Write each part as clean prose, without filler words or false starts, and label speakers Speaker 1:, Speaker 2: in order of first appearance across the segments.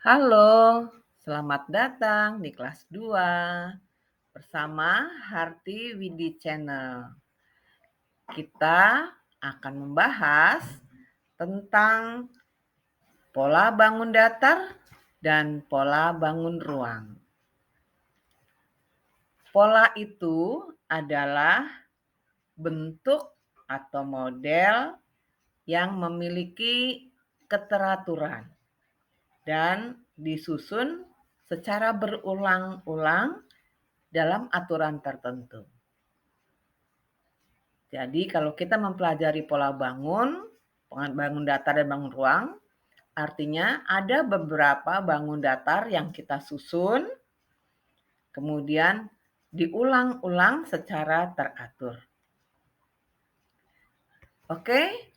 Speaker 1: Halo, selamat datang di kelas 2 bersama Harti Widi Channel. Kita akan membahas tentang pola bangun datar dan pola bangun ruang. Pola itu adalah bentuk atau model yang memiliki keteraturan dan disusun secara berulang-ulang dalam aturan tertentu. Jadi kalau kita mempelajari pola bangun datar dan bangun ruang, artinya ada beberapa bangun datar yang kita susun, kemudian diulang-ulang secara teratur. Oke,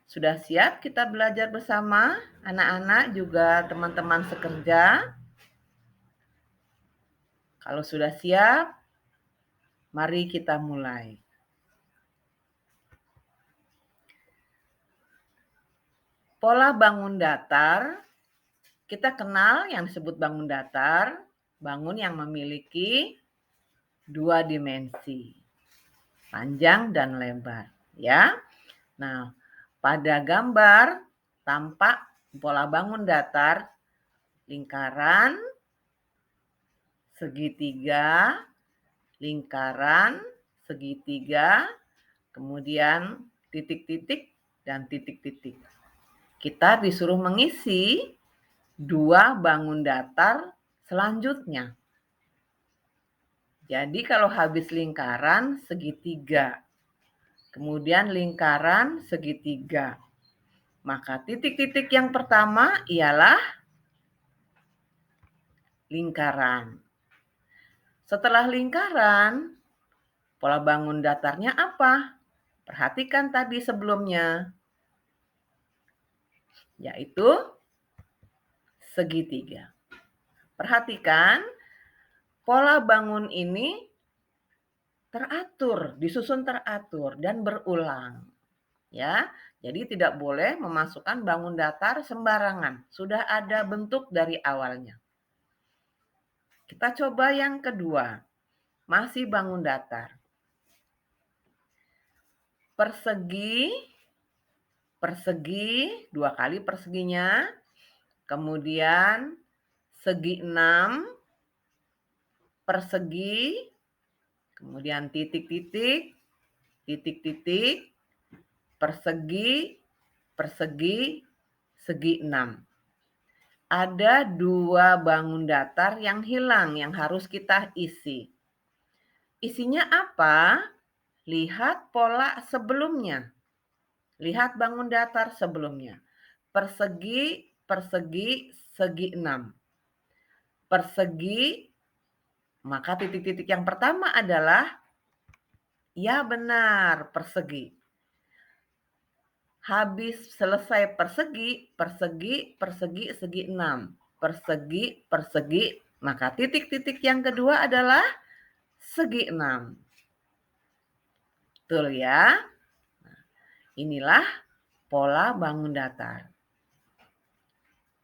Speaker 1: sudah siap kita belajar bersama, anak-anak juga teman-teman sekerja? Kalau sudah siap, mari kita mulai. Pola bangun datar, kita kenal yang disebut bangun datar, bangun yang memiliki dua dimensi, panjang dan lebar, ya. Nah, pada gambar tampak pola bangun datar, lingkaran, segitiga, lingkaran, segitiga, kemudian titik-titik dan titik-titik. Kita disuruh mengisi dua bangun datar selanjutnya. Jadi kalau habis lingkaran, segitiga. Kemudian lingkaran, segitiga. Maka titik-titik yang pertama ialah lingkaran. Setelah lingkaran, pola bangun datarnya apa? Perhatikan tadi sebelumnya, yaitu segitiga. Perhatikan, pola bangun ini teratur, disusun teratur dan berulang. Ya, jadi tidak boleh memasukkan bangun datar sembarangan. Sudah ada bentuk dari awalnya. Kita coba yang kedua, masih bangun datar. Persegi, dua kali perseginya, kemudian segi 6, persegi, kemudian titik-titik, titik-titik, persegi, persegi, segi 6. Ada dua bangun datar yang hilang yang harus kita isi. Isinya apa? Lihat pola sebelumnya. Lihat bangun datar sebelumnya. Persegi, persegi, segi 6. Persegi, maka titik-titik yang pertama adalah, ya benar, persegi. Habis selesai persegi, persegi, persegi, segi 6. Persegi, persegi, maka titik-titik yang kedua adalah segi 6. Betul ya? Nah, inilah pola bangun datar.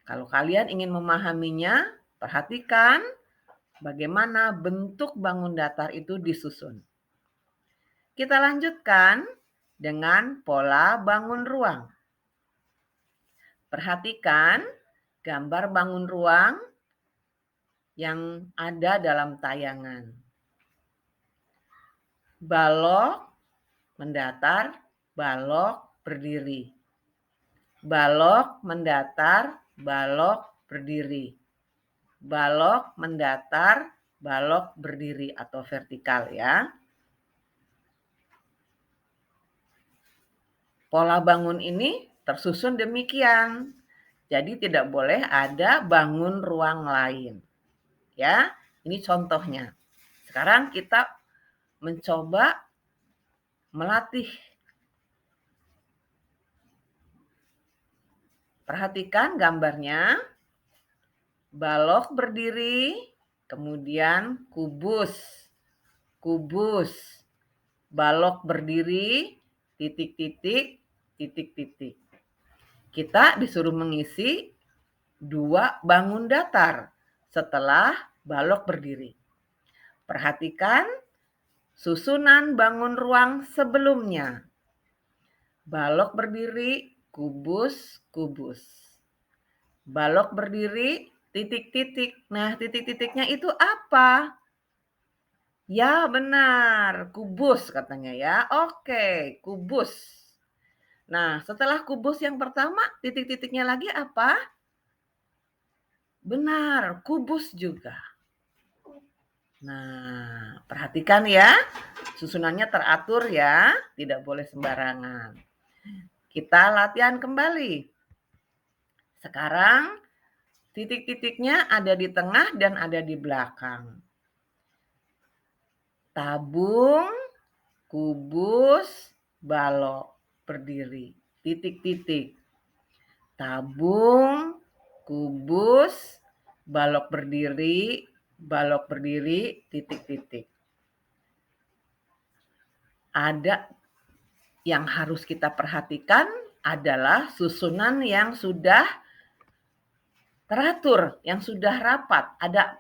Speaker 1: Kalau kalian ingin memahaminya, perhatikan bagaimana bentuk bangun datar itu disusun. Kita lanjutkan dengan pola bangun ruang. Perhatikan gambar bangun ruang yang ada dalam tayangan. Balok mendatar, balok berdiri. Balok mendatar, balok berdiri. Balok mendatar, balok berdiri atau vertikal ya. Pola bangun ini tersusun demikian. Jadi tidak boleh ada bangun ruang lain. Ya, ini contohnya. Sekarang kita mencoba melatih. Perhatikan gambarnya. Balok berdiri, kemudian kubus. Kubus. Balok berdiri, titik-titik, titik-titik. Kita disuruh mengisi 2 bangun datar setelah balok berdiri. Perhatikan susunan bangun ruang sebelumnya. Balok berdiri, kubus, kubus. Balok berdiri, titik-titik. Nah, titik-titiknya itu apa? Ya, benar. Kubus katanya ya. Oke, kubus. Nah, setelah kubus yang pertama, titik-titiknya lagi apa? Benar, kubus juga. Nah, perhatikan ya. Susunannya teratur ya, tidak boleh sembarangan. Kita latihan kembali. Sekarang titik-titiknya ada di tengah dan ada di belakang. Tabung, kubus, balok berdiri. Titik-titik. Tabung, kubus, balok berdiri, titik-titik. Ada yang harus kita perhatikan adalah susunan yang sudah teratur, yang sudah rapat.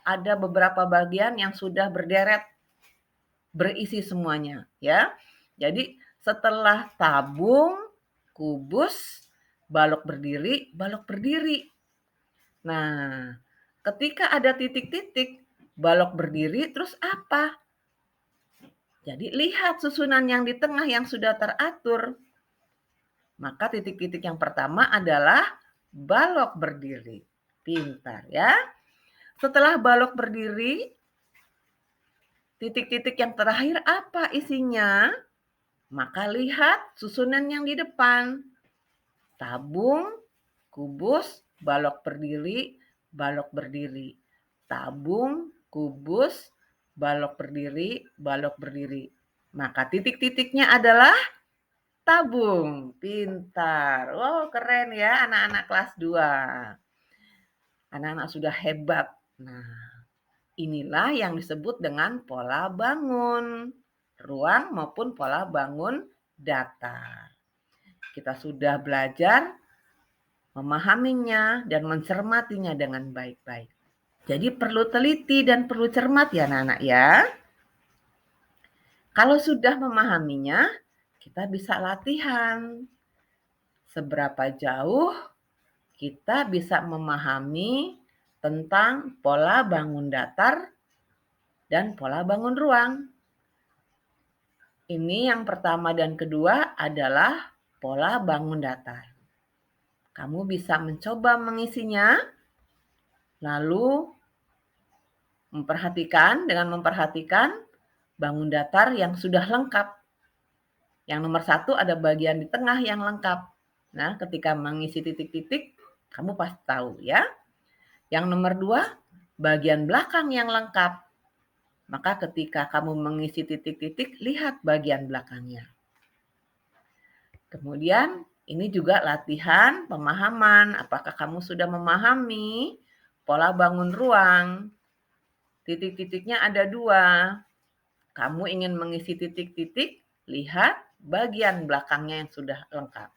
Speaker 1: Ada beberapa bagian yang sudah berderet, berisi semuanya, ya. Jadi setelah tabung, kubus, balok berdiri. Nah, ketika ada titik-titik, balok berdiri terus apa? Jadi lihat susunan yang di tengah yang sudah teratur. Maka titik-titik yang pertama adalah balok berdiri. Pintar ya. Setelah balok berdiri, titik-titik yang terakhir apa isinya? Maka lihat susunan yang di depan. Tabung, kubus, balok berdiri, balok berdiri. Tabung, kubus, balok berdiri. Maka titik-titiknya adalah tabung. Pintar. Wow, keren ya anak-anak kelas 2. Anak-anak sudah hebat. Nah, inilah yang disebut dengan pola bangun ruang maupun pola bangun datar. Kita sudah belajar memahaminya dan mencermatinya dengan baik-baik. Jadi perlu teliti dan perlu cermat ya anak-anak ya. Kalau sudah memahaminya, kita bisa latihan. Seberapa jauh kita bisa memahami tentang pola bangun datar dan pola bangun ruang. Ini yang pertama dan kedua adalah pola bangun datar. Kamu bisa mencoba mengisinya, lalu memperhatikan bangun datar yang sudah lengkap. Yang nomor 1 ada bagian di tengah yang lengkap. Nah, ketika mengisi titik-titik, kamu pasti tahu ya. Yang nomor 2, bagian belakang yang lengkap. Maka ketika kamu mengisi titik-titik, lihat bagian belakangnya. Kemudian ini juga latihan pemahaman. Apakah kamu sudah memahami pola bangun ruang? Titik-titiknya ada 2. Kamu ingin mengisi titik-titik, lihat bagian belakangnya yang sudah lengkap.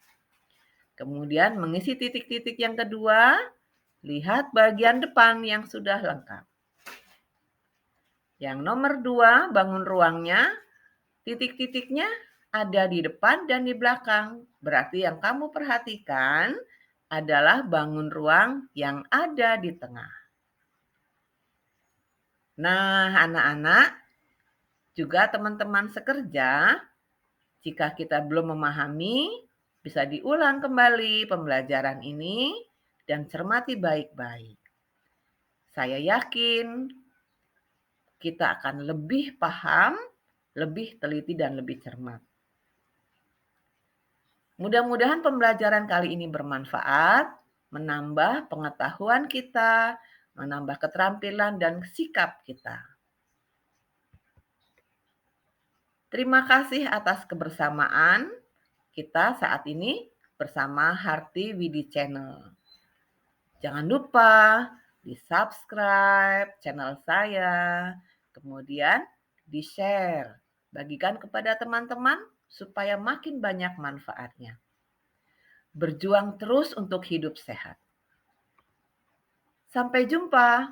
Speaker 1: Kemudian mengisi titik-titik yang kedua, lihat bagian depan yang sudah lengkap. Yang nomor 2, bangun ruangnya, titik-titiknya ada di depan dan di belakang. Berarti yang kamu perhatikan adalah bangun ruang yang ada di tengah. Nah, anak-anak, juga teman-teman sekerja, jika kita belum memahami, bisa diulang kembali pembelajaran ini dan cermati baik-baik. Saya yakin kita akan lebih paham, lebih teliti, dan lebih cermat. Mudah-mudahan pembelajaran kali ini bermanfaat, menambah pengetahuan kita, menambah keterampilan dan sikap kita. Terima kasih atas kebersamaan kita saat ini bersama Harti Widi Channel. Jangan lupa di-subscribe channel saya, kemudian di-share, bagikan kepada teman-teman supaya makin banyak manfaatnya. Berjuang terus untuk hidup sehat. Sampai jumpa.